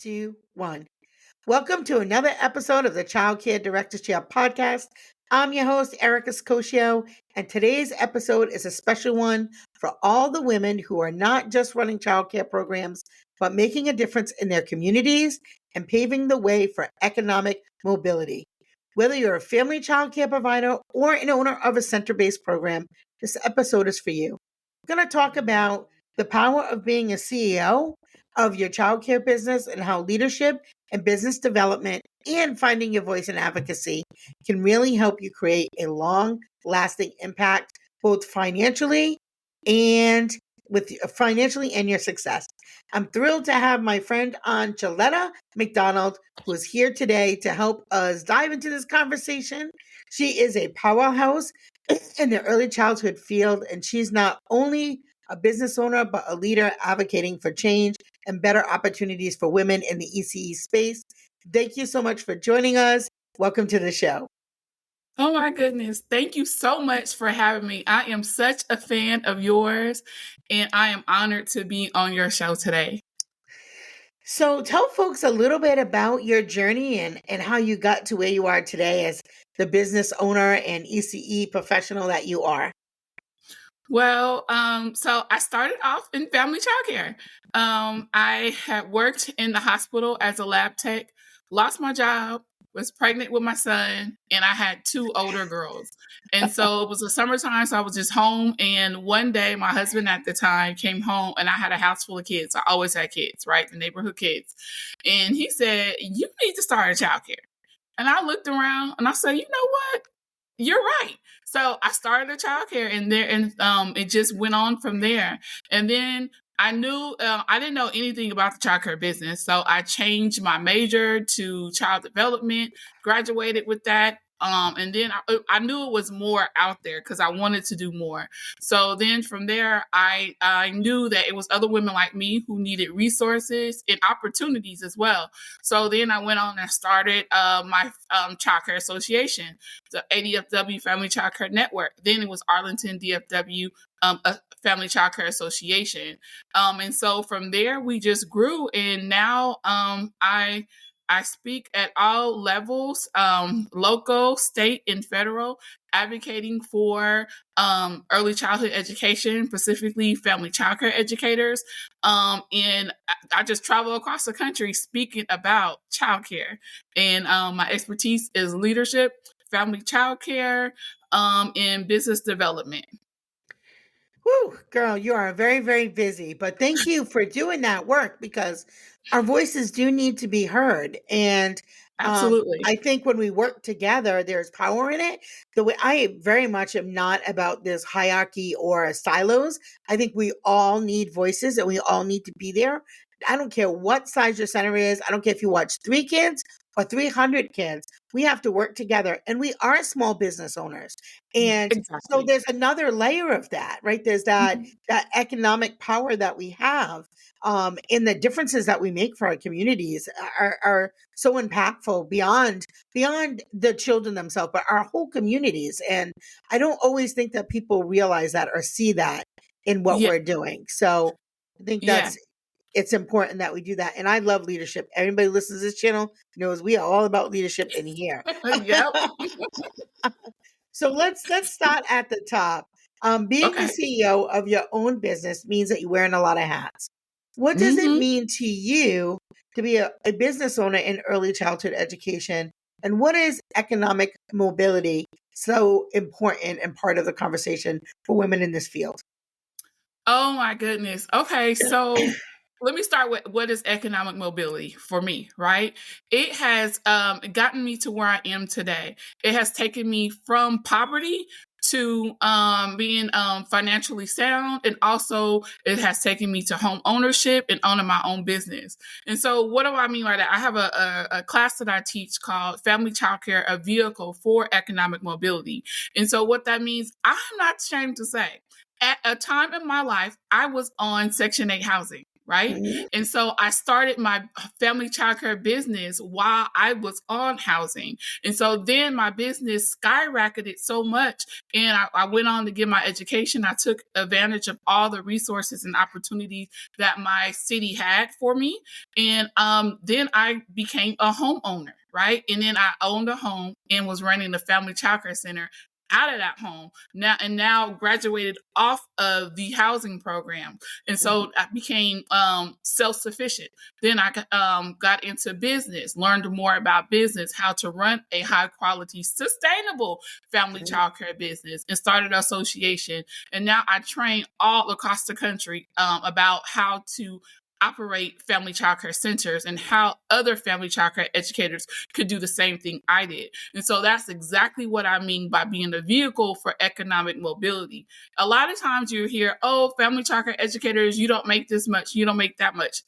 2, 1. Welcome to another episode of the Childcare Director's Chair podcast. I'm your host, Erica Saccoccio, and today's episode is a special one for all the women who are not just running childcare programs, but making a difference in their communities and paving the way for economic mobility. Whether you're a family childcare provider or an owner of a center-based program, this episode is for you. We're going to talk about the power of being a CEO of your childcare business and how leadership and business development and finding your voice in advocacy can really help you create a long-lasting impact, both financially and your success. I'm thrilled to have my friend on, Jerletha McDonald, who is here today to help us dive into this conversation. She is a powerhouse in the early childhood field, and she's not only a business owner, but a leader advocating for change and better opportunities for women in the ECE space. Thank you so much for joining us. Welcome to the show. Oh my goodness. Thank you so much for having me. I am such a fan of yours, and I am honored to be on your show today. So tell folks a little bit about your journey and how you got to where you are today as the business owner and ECE professional that you are. Well, so I started off in family childcare. I had worked in the hospital as a lab tech, lost my job, was pregnant with my son, and I had two older girls. And so it was the summertime, so I was just home. And one day, my husband at the time came home, and I had a house full of kids. I always had kids, right? The neighborhood kids. And he said, "You need to start a childcare." And I looked around, and I said, "You know what? You're right." So I started a childcare and it just went on from there. And then I knew I didn't know anything about the childcare business. So I changed my major to child development, graduated with that. And then I knew it was more out there because I wanted to do more. So then from there, I knew that it was other women like me who needed resources and opportunities as well. So then I went on and started my childcare association, the ADFW Family Childcare Network. Then it was Arlington DFW Family Childcare Association. And so from there, we just grew. And now I speak at all levels, local, state, and federal, advocating for early childhood education, specifically family childcare educators. And I just travel across the country speaking about childcare. And my expertise is leadership, family childcare, and business development. Whew, girl, you are very, very busy, but thank you for doing that work because our voices do need to be heard. And Absolutely. I think when we work together, there's power in it. The way I very much am not about this hierarchy or silos. I think we all need voices and we all need to be there. I don't care what size your center is. I don't care if you watch 3 kids or 300 kids. We have to work together, and we are small business owners. And so Exactly. there's another layer of that, right? There's that economic power that we have, and the differences that we make for our communities are so impactful beyond the children themselves, but our whole communities. And I don't always think that people realize that or see that in what Yeah. we're doing. So I think it's important that we do that. And I love leadership. Everybody who listens to this channel knows we are all about leadership in here. Yep. So let's start at the top. Being the CEO of your own business means that you're wearing a lot of hats. What does it mean to you to be a business owner in early childhood education? And what is economic mobility so important and part of the conversation for women in this field? Oh my goodness. Okay, so let me start with what is economic mobility for me, right? It has gotten me to where I am today. It has taken me from poverty to being financially sound, and also it has taken me to home ownership and owning my own business. And so what do I mean by that? I have a class that I teach called Family Childcare, a vehicle for economic mobility. And so what that means, I'm not ashamed to say, at a time in my life, I was on Section 8 housing. right? Mhm. And so I started my family childcare business while I was on housing. And so then my business skyrocketed so much, and I went on to get my education. I took advantage of all the resources and opportunities that my city had for me. And then I became a homeowner, right? And then I owned a home and was running the family childcare center out of that home now graduated off of the housing program. And so I became self-sufficient. Then I got into business, learned more about business, how to run a high quality, sustainable family childcare business, and started an association. And now I train all across the country about how to operate family childcare centers and how other family childcare educators could do the same thing I did. And so that's exactly what I mean by being a vehicle for economic mobility. A lot of times you hear, oh, family childcare educators, you don't make this much, you don't make that much.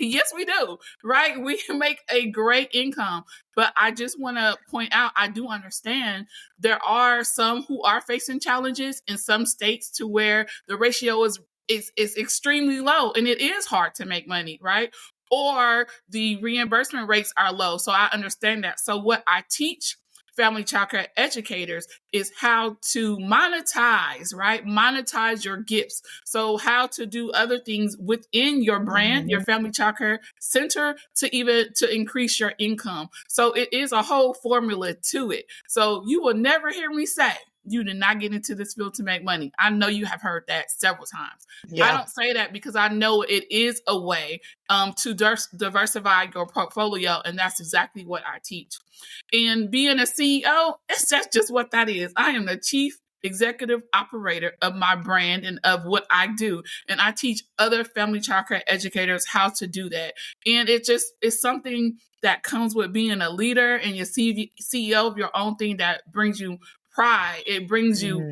Yes, we do, right? We make a great income. But I just want to point out, I do understand there are some who are facing challenges in some states to where the ratio is extremely low and it is hard to make money, right? Or the reimbursement rates are low. So I understand that. So what I teach family childcare educators is how to monetize, right? Monetize your gifts. So how to do other things within your brand, your family childcare center to increase your income. So it is a whole formula to it. So you will never hear me say, you did not get into this field to make money. I know you have heard that several times. I don't say that because I know it is a way to diversify your portfolio, and that's exactly what I teach. And being a CEO, it's just what that is. I am the chief executive operator of my brand and of what I do. And I teach other family childcare educators how to do that. And it's something that comes with being a leader and your CEO of your own thing that brings you pride. It brings you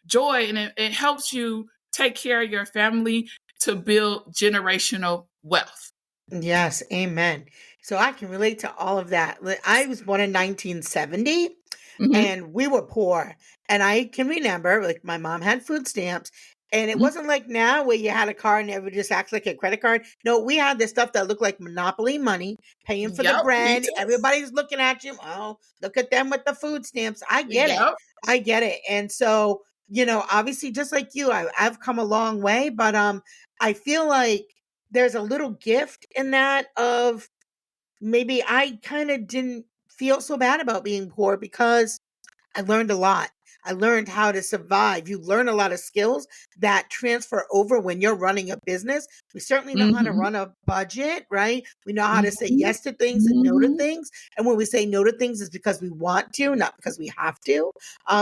joy, and it helps you take care of your family to build generational wealth. Yes, amen. So I can relate to all of that. I was born in 1970 Mm-hmm. and we were poor. And I can remember, like, my mom had food stamps. And it Mm-hmm. wasn't like now where you had a card and it would just act like a credit card. No, we had this stuff that looked like Monopoly money, paying for the Yep, me bread. too. Everybody's looking at you. Oh, look at them with the food stamps. I get it. Yep. I get it. And so, obviously, just like you, I've come a long way, but I feel like there's a little gift in that of maybe I kind of didn't feel so bad about being poor because I learned a lot. I learned how to survive. You learn a lot of skills that transfer over when you're running a business. We certainly know how to Mm-hmm. run a budget, right? We know how to say Mm-hmm. yes to things and no to Mm-hmm. things. And when we say no to things, it's because we want to, not because we have to.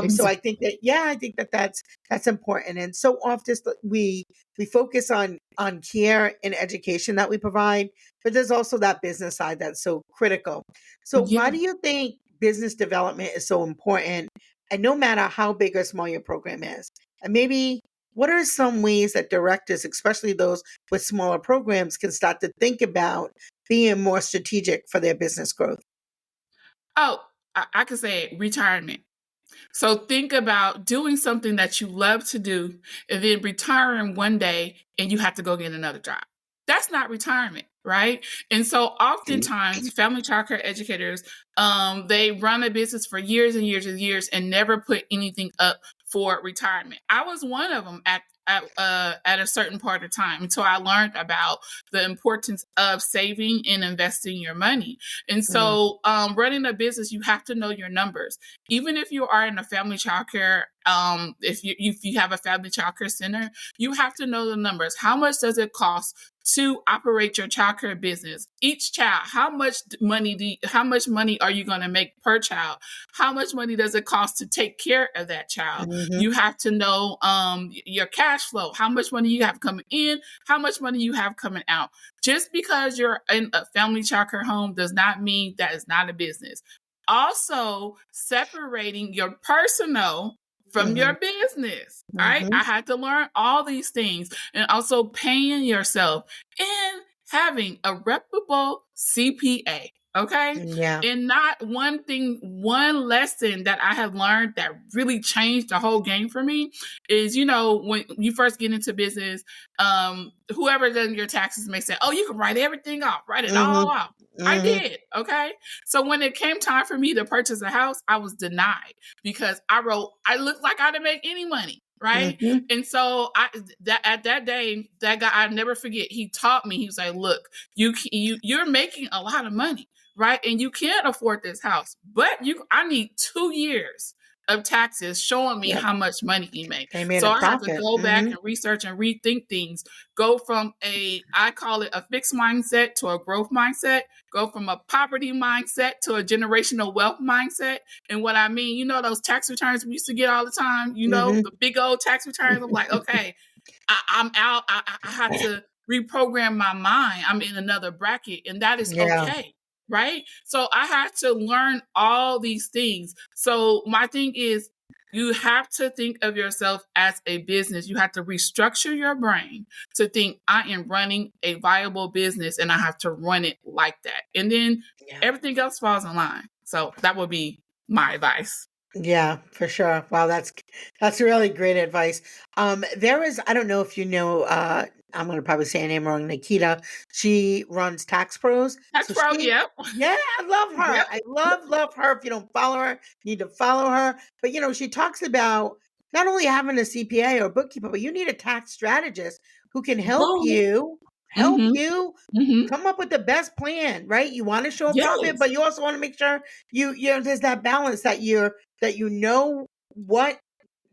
So I Exactly. think that, yeah, I think that that's important. And so often we focus on care and education that we provide, but there's also that business side that's so critical. So why Yeah. do you think business development is so important? And no matter how big or small your program is, and maybe what are some ways that directors, especially those with smaller programs, can start to think about being more strategic for their business growth? Oh, I could say retirement. So think about doing something that you love to do and then retiring one day and you have to go get another job. That's not retirement, right? And so oftentimes family childcare educators, they run a business for years and years and years and never put anything up for retirement. I was one of them at a certain part of time until I learned about the importance of saving and investing your money. And Mm, so running a business, you have to know your numbers. Even if you are in a family childcare, if you have a family childcare center, you have to know the numbers. How much does it cost to operate your childcare business? Each child, how much money are you going to make per child? How much money does it cost to take care of that child? mhm, You have to know your cash flow, how much money you have coming in, how much money you have coming out. Just because you're in a family childcare home does not mean that it's not a business. Also, separating your personal from mhm, your business. All right. mhm. I had to learn all these things, and also paying yourself and having a reputable CPA. Okay. Yeah. And not one lesson that I have learned that really changed the whole game for me is, when you first get into business, whoever does your taxes may say, oh, you can write everything off, write it all Mhm. off. I Mhm. did. Okay. So when it came time for me to purchase a house, I was denied because I looked like I didn't make any money. Right. Mhm. And so at that day, that guy, I never forget, he taught me, he was like, look, you're making a lot of money, right? And you can't afford this house, but I need 2 years of taxes showing me Yep. how much money he made. They made So a I had to profit. go back Mhm. and research and rethink things, go from I call it a fixed mindset to a growth mindset, go from a poverty mindset to a generational wealth mindset. And what I mean, those tax returns we used to get all the time, Mhm. the big old tax returns. I'm like, okay, I'm out. I had to reprogram my mind. I'm in another bracket, and that is Yeah. okay. Right. So I had to learn all these things. So my thing is, you have to think of yourself as a business. You have to restructure your brain to think, I am running a viable business and I have to run it like that. And then Yeah. everything else falls in line. So that would be my advice. Yeah, for sure. Wow, that's really great advice. There is, I don't know if you know, I'm gonna probably say her name wrong, Nikita. She runs Tax Pros. Tax So pro, she, yep. yeah, I love her. Yep. I love her. If you don't follow her, you need to follow her. But she talks about not only having a CPA or bookkeeper, but you need a tax strategist who can Boom. help Mm-hmm. you Mm-hmm. come up with the best plan, right? You want to show a profit, Yes. but you also want to make sure there's that balance that what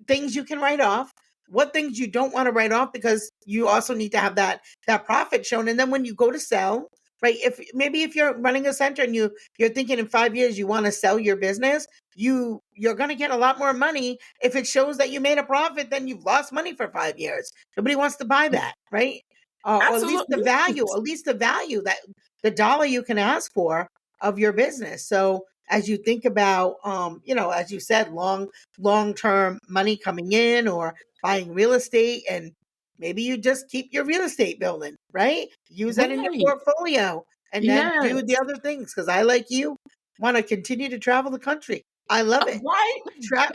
things you can write off, what things you don't want to write off, because you also need to have that profit shown. And then when you go to sell, right? If you're running a center and you're thinking in 5 years you want to sell your business, you're going to get a lot more money if it shows that you made a profit than you've lost money for 5 years. Nobody wants to buy that, right? Or Absolutely. at least the value that the dollar you can ask for of your business. So as you think about, as you said, long term money coming in or buying real estate, and maybe you just keep your real estate building, right? Use that in your Right. portfolio, and then do the Yes. other things. Because I, like you, want to continue to travel the country. I love it. Right.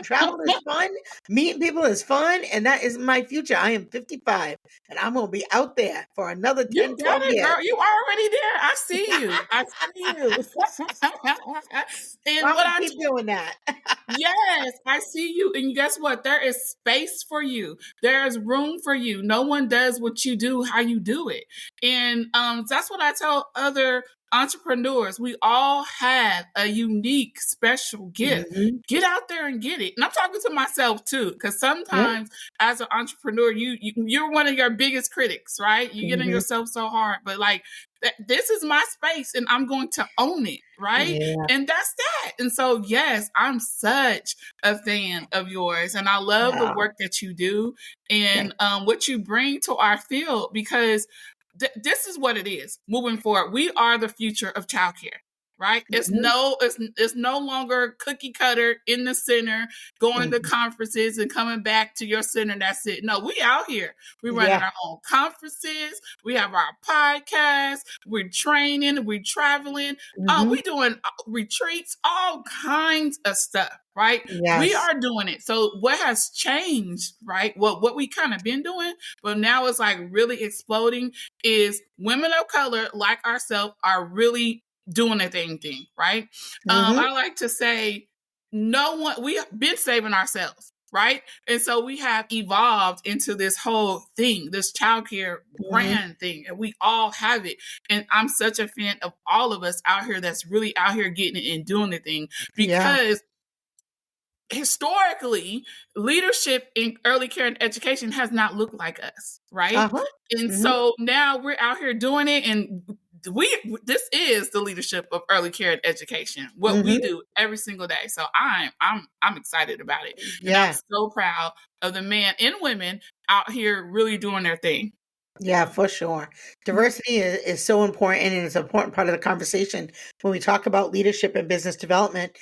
Travel is fun. Meeting people is fun, and that is my future. I am 55, and I'm gonna be out there for another You 10, got 12 it, years. girl. You already there. I see you. I see you. So And I'm what gonna I keep doing that. Yes, I see you. And guess what? There is space for you. There's room for you. No one does what you do, how you do it. And that's what I tell other entrepreneurs. We all have a unique, special gift. Hmm. Get out there and get it. And I'm talking to myself too, because Yeah. sometimes as an entrepreneur, you're one of your biggest critics, right? You get on Hmm. yourself so hard, but like this is my space and I'm going to own it, right? Yeah. And that's that. And so, yes, I'm such a fan of yours, and I love the Yeah. work that you do Thank and what you bring to our field because this is what it is moving forward. We are the future of childcare. Right? you. It's no longer cookie cutter in the center, going to Mhm. conferences and coming back to your center. That's it. No, we out here. We running Yeah. our own conferences. We have our podcast. We're training. We're traveling. Hmm. We doing retreats, all kinds of stuff, right? We Yes. are doing it. So what has changed, right? What we kind of been doing, but now it's like really exploding is women of color like ourselves are really doing a thing, right? Hmm. I like to say no one we have been saving ourselves. Right. And so we have evolved into this whole thing, this childcare Hmm. brand thing, and we all have it. And I'm such a fan of all of us out here that's really out here getting it and doing the thing Yeah. because historically, leadership in early care and education has not looked like us, right? Uh-huh. And Hmm. so now we're out here doing it, and this is the leadership of early care and education, what we Hmm. do every single day. So I'm excited about it, and I'm Yeah. so proud of the men and women out here really doing their thing. Yeah, for sure. Diversity is so important, and it's an important part of the conversation when we talk about leadership and business development.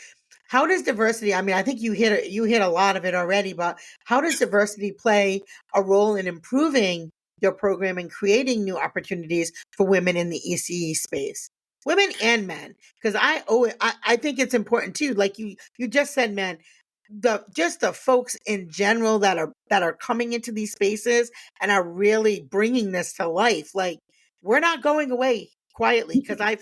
How does diversity, I mean, I think you hit a lot of it already, but how does diversity play a role in improving your program and creating new opportunities for women in the ECE space? women and men, because I think it's important too. Like you just said, men, the folks in general that are coming into these spaces and are really bringing this to life. Like, we're not going away quietly, because I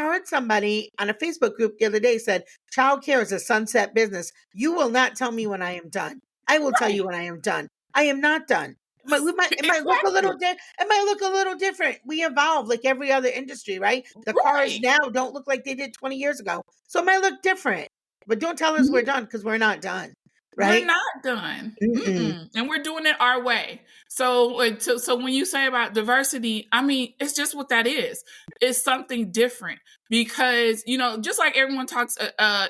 heard somebody on a Facebook group the other day said childcare is a sunset business. You will not tell me when I am done. I will tell you Right. when I am done. I am not done. It might look a little Exactly. it might look a little different. We evolve like every other industry, right? The cars Right. now don't look like they did 20 years ago. So it might look different. But don't tell us we're done, because we're not done. We're Right? not done. Mm-mm. Mm-mm. And we're doing it our way. So when you say about diversity, I mean, it's just what that is. It's something different because, just like everyone talks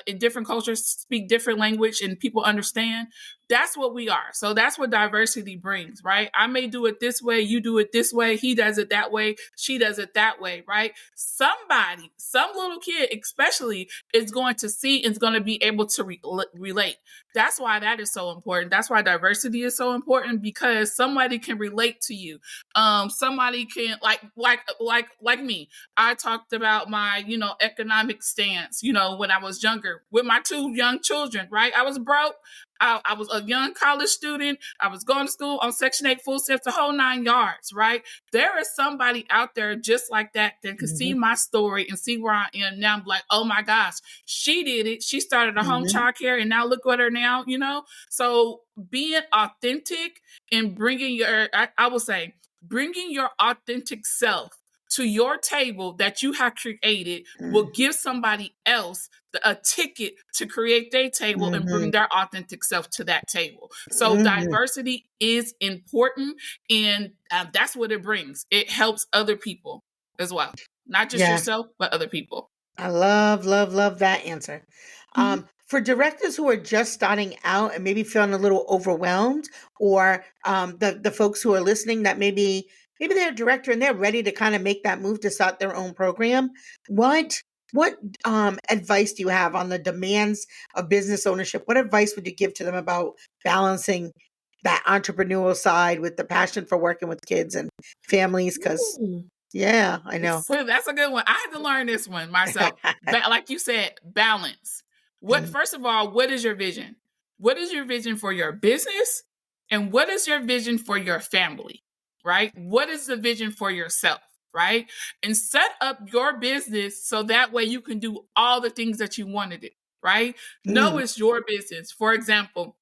in different cultures, speak different language and people understand, that's what we are. So that's what diversity brings, right? I may do it this way, you do it this way, he does it that way, she does it that way, right? Somebody, some little kid especially, is going to see and is going to be able to relate. That's why that is so important. That's why diversity is so important, because somebody can relate to you. Somebody can like me. I talked about my, economic stance, when I was younger with my two young children, right? I was broke. I was a young college student. I was going to school on Section 8 full steps, the whole 9 yards, right? There is somebody out there just like that can see Mhm. my story and see where I am now. I'm like, oh my gosh, she did it. She started a home Mhm. child care and now look at her now, So being authentic and I will say, bringing your authentic self to your table that you have created will give somebody else a ticket to create their table and bring Mhm. their authentic self to that table. So Mhm. diversity is important, and that's what it brings. It helps other people as well, not just Yeah. yourself, but other people. I love, love, love that answer. Mhm. For directors who are just starting out and maybe feeling a little overwhelmed, or the folks who are listening that maybe they're a director and they're ready to kind of make that move to start their own program, what what advice do you have on the demands of business ownership? What advice would you give to them about balancing that entrepreneurial side with the passion for working with kids and families? Because Ooh. yeah, I know. So that's a good one. I had to learn this one myself. Like you said, balance. First of all, what is your vision? What is your vision for your business? And what is your vision for your family? Right? What is the vision for yourself? Right? And set up your business so that way you can do all the things that you wanted it. Right? Know Mm, it's your business. For example,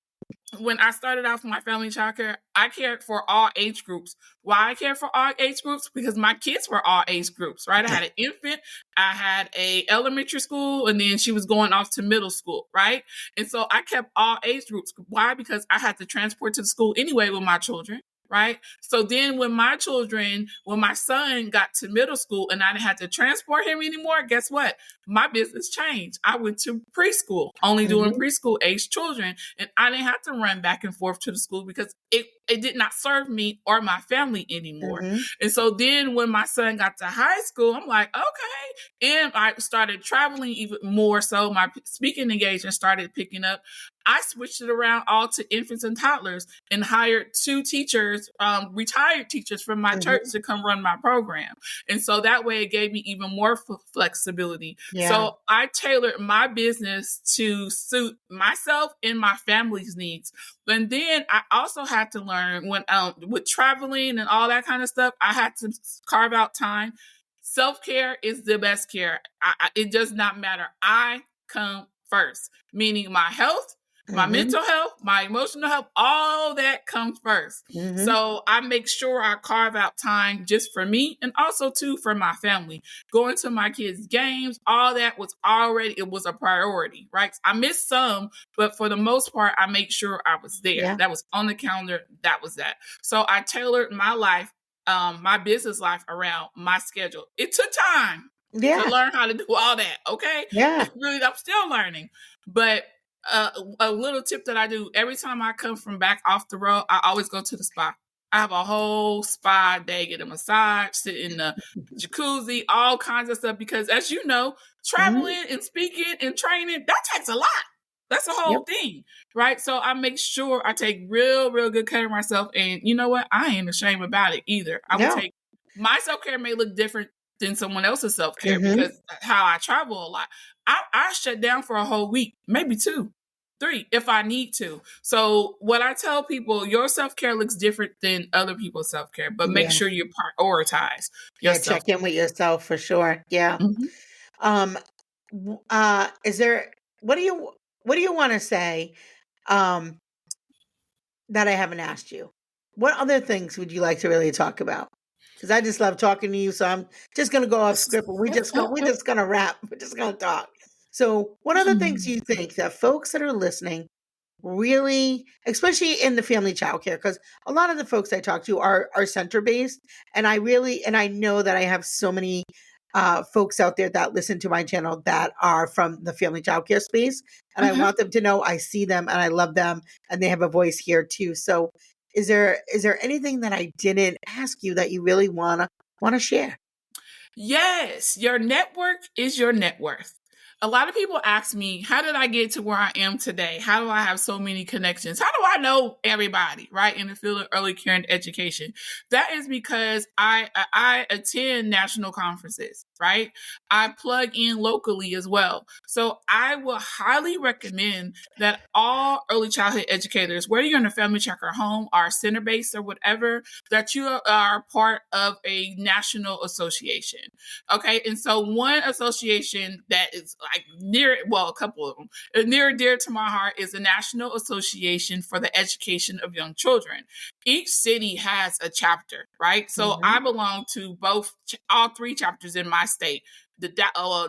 when I started off my family childcare, I cared for all age groups. Why I cared for all age groups? Because my kids were all age groups, right? I had an infant, I had a elementary school, and then she was going off to middle school, right? And so I kept all age groups. Why? Because I had to transport to the school anyway with my children. Right. So then when my son got to middle school and I didn't have to transport him anymore, guess what? My business changed. I went to preschool, only doing mhm, preschool age children. And I didn't have to run back and forth to the school because it did not serve me or my family anymore. mhm, And so then when my son got to high school, I'm like, okay. And I started traveling even more. So my speaking engagement started picking up. I switched it around all to infants and toddlers and hired two teachers, retired teachers from my church mhm. to come run my program. And so that way it gave me even more flexibility. Yeah. So I tailored my business to suit myself and my family's needs. And then I also had to learn when with traveling and all that kind of stuff, I had to carve out time. Self-care is the best care. It does not matter. I come first, meaning my health, my Mhm, mental health, my emotional health, all that comes first. mhm. So I make sure I carve out time just for me and also too for my family. Going to my kids' games, all that it was a priority, right? I missed some, but for the most part, I make sure I was there. Yeah. That was on the calendar. That was that. So I tailored my life, my business life around my schedule. It took time to Yeah. learn how to do all that. Okay. Yeah. Really, I'm still learning, but a little tip that I do every time I come from back off the road, I always go to the spa. I have a whole spa day, get a massage, sit in the jacuzzi, all kinds of stuff. Because as you know, Mhm. traveling and speaking and training, that takes a lot. That's a Yep. whole thing, right? So I make sure I take real, real good care of myself. And you know what? I ain't ashamed about it either. I will No. take my self care may look different than someone else's self-care Mm-hmm. because how I travel a lot. I shut down for a whole week, maybe 2, 3 if I need to. So what I tell people, your self-care looks different than other people's self-care, but make Yeah. sure you prioritize Yeah. yourself. Check in with yourself for sure. Yeah. Mhm. Um, is there, what do you want to say, um, that I haven't asked you? What other things would you like to really talk about? Because I just love talking to you, so I'm just gonna go off script, and we're just gonna wrap. We're just gonna talk. So, what other things do you think that folks that are listening really, especially in the family childcare, because a lot of the folks I talk to are center based, and I know that I have so many folks out there that listen to my channel that are from the family childcare space, and I Uh-huh. want them to know I see them and I love them, and they have a voice here too. So, is there anything that I didn't ask you that you really wanna share? Yes, your network is your net worth. A lot of people ask me, how did I get to where I am today? How do I have so many connections? How do I know everybody, right, in the field of early care and education? That is because I attend national conferences, right? I plug in locally as well. So I will highly recommend that all early childhood educators, whether you're in a family check or home or center based or whatever, that you are part of a national association. Okay. And so one association that is like a couple of them, near and dear to my heart is the National Association for the Education of Young Children. Each city has a chapter, right? So Mhm. I belong to all 3 chapters in my state, the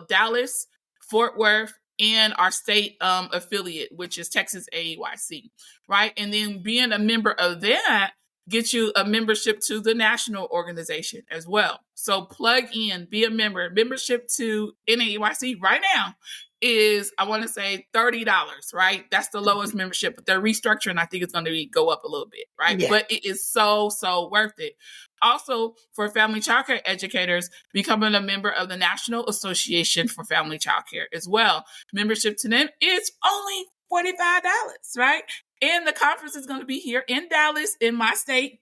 Dallas, Fort Worth, and our state affiliate, which is Texas AEYC, right? And then being a member of that get you a membership to the national organization as well. So plug in, be a member. Membership to NAEYC right now is, I want to say, $30, right? That's the lowest membership, but they're restructuring. I think it's going to go up a little bit, right? Yeah. But it is so worth it. Also, for family childcare educators, becoming a member of the National Association for Family Childcare as well. Membership to them is only $45, right? And the conference is going to be here in Dallas, in my state,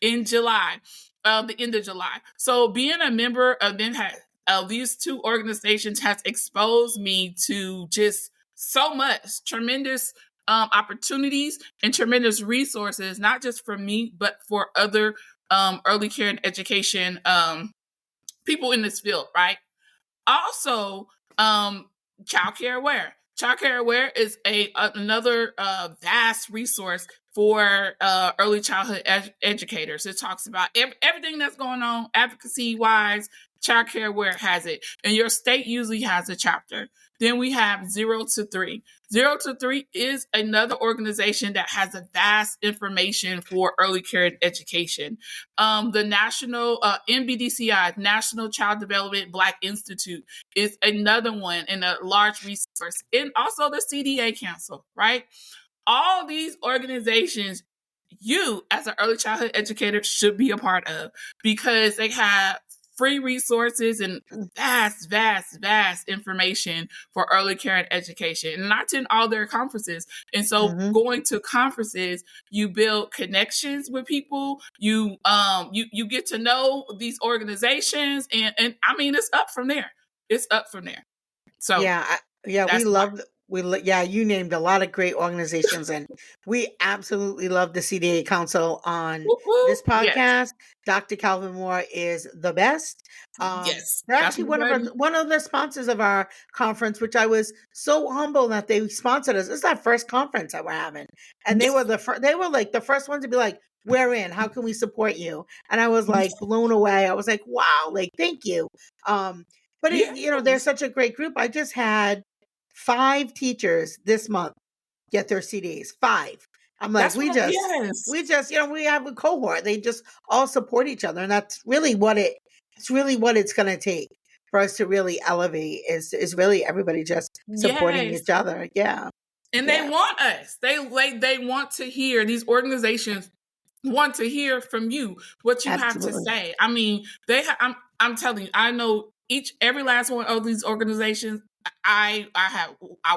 in July, the end of July. So being a member of these 2 organizations has exposed me to just so much, tremendous opportunities and tremendous resources, not just for me, but for other early care and education people in this field, right? Also, Childcare Aware. Childcare Aware is another vast resource for early childhood educators. It talks about everything that's going on advocacy wise. Childcare Aware has it, and your state usually has a chapter. Then we have 0 to 3. 0 to 3 is another organization that has a vast information for early care and education. The National NBDCI, National Child Development Black Institute, is another one and a large resource. And also the CDA Council, right? All these organizations, you as an early childhood educator should be a part of because they have free resources and vast information for early care and education. And I attend all their conferences. And so Mhm. going to conferences, you build connections with people. You get to know these organizations, and I mean it's up from there. It's up from there. So Yeah, yeah, we that's why. love yeah, you named a lot of great organizations, and we absolutely love the CDA Council on Woo, woo. this Yes. podcast. Dr. Calvin Moore is the best. Yes. They're That's actually my buddy. one of the sponsors of our conference, which I was so humble that they sponsored us. This is our first conference that we're having, and they were they were like the first ones to be like, "We're in. How can we support you?" And I was like blown away. I was like, "Wow! Like, thank you." But they're Yes. such a great group. I just had 5 teachers this month get their CDs. 5. I'm like, That's what yes. we just, we have a cohort. They just all support each other, and that's really it's really what it's going to take for us to really elevate is really everybody just supporting Yes. each other. Yeah. And they Yeah. want us. They want to hear, these organizations want to hear from you what you have to Absolutely. say. I mean, I'm telling you, I know every last one of these organizations. I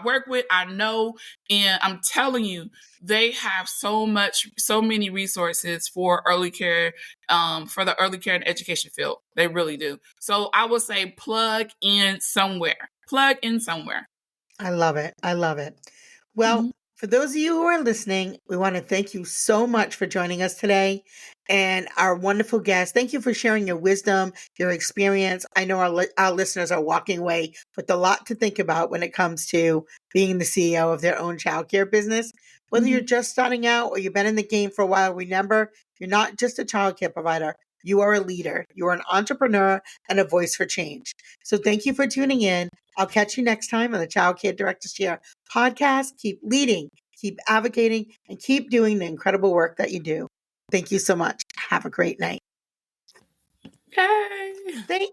work with, I know, and I'm telling you, they have so many resources for early care, for the early care and education field. They really do. So I would say plug in somewhere. Plug in somewhere. I love it. I love it. Well, Mhm. for those of you who are listening, we want to thank you so much for joining us today and our wonderful guest. Thank you for sharing your wisdom, your experience. I know our listeners are walking away with a lot to think about when it comes to being the CEO of their own childcare business. Whether you're Mhm. just starting out or you've been in the game for a while, remember, you're not just a childcare provider. You are a leader. You are an entrepreneur and a voice for change. So thank you for tuning in. I'll catch you next time on the Child Care Directors Chair podcast. Keep leading, keep advocating, and keep doing the incredible work that you do. Thank you so much. Have a great night. Yay. Thank